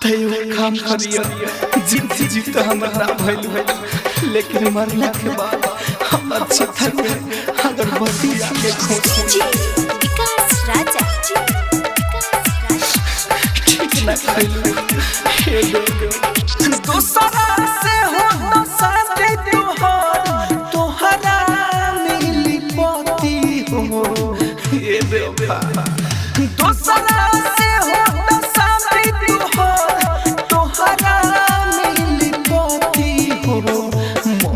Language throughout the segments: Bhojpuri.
तैयो काम करिया जीत जीत हमरा भइल लेकिन मरला के बाद हमर चिता के अगरबत्ती आके खोजी विकास राजा ठीक ना खइलू हे दोसरा से हो तो साथे तोहरा मिली पति हो हे बेवफा दोसरा से हो तो साथे तोहरा मिली पति हो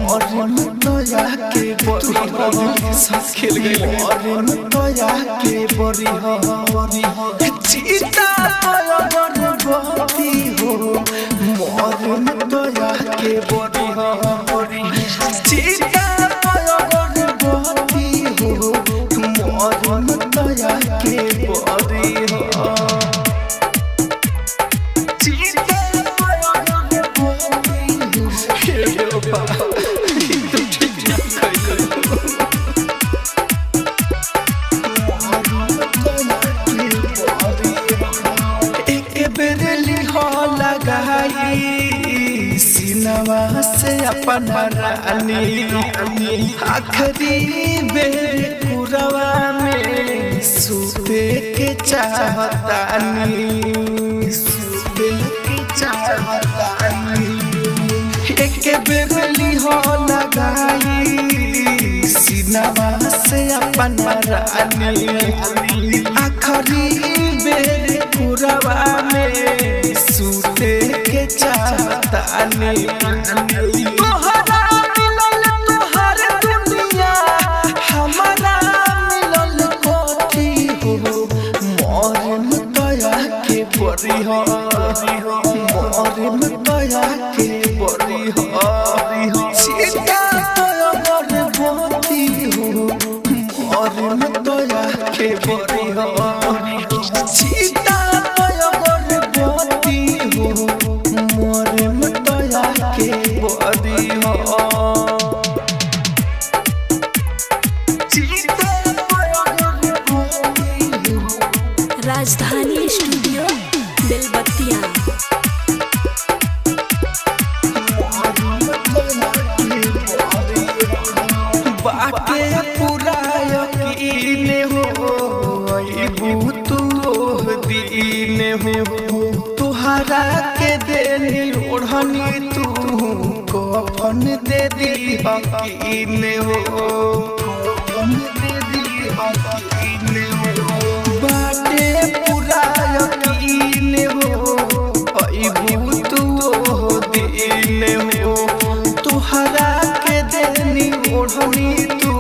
मरन दया के बरी साथ खेल गई मरन दया के बरी हो चिता अगरबत्ती हो मरन दया के बरी हो चिता अगरबत्ती हो मरन दया के बरी हो चिता अगरबत्ती हो हे बाबा तू ठीक ना कइलो लगाई सिनवा से अपन रानी आखिरी बेर पुरवा में सुते के चाहतानी सुते के चाहतानी एक बेरली हो लगाई सिनवा से अपन रानी आखिरी बेर पुरवा में सुते के चाहतानी तोहरा मिलल तोहर दुनिया हमारा मिलल कोठी हो मरन दया के बरी हो मरन दया के बरी हो चिता अगरबत्ती हो मरन दया के बरी हो चिता अगरबत्ती हो मरन दया के बरी हो चिता अगरबत्ती हो राजधानी स्टूडियो बेलबत्तियां बाटे पूरा यकीन हो अइबू तू दीन हो तुहरा के देनी ओढ़नी तू कफन दे दी हकीन हो कफन दे दी हकीन हो बाटे पूरा यकीन हो अइबू तू दीन हो तुहरा के देनी ओढ़नी तू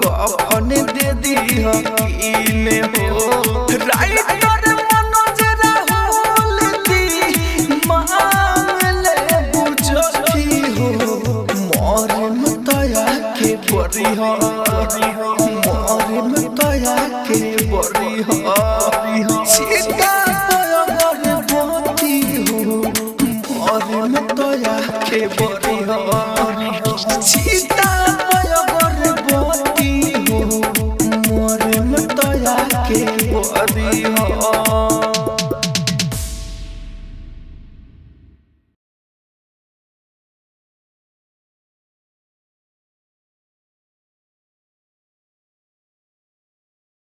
कफन दे दी हकीन हो राइटर मनोज राहुल दी मांगले बुझती हो मरन दया के बरी हो मरन दया के बरी हो चिता अगरबत्ती हो मरन दया के बरी हो चिता अगरबत्ती हो मरन दया के बरी हो।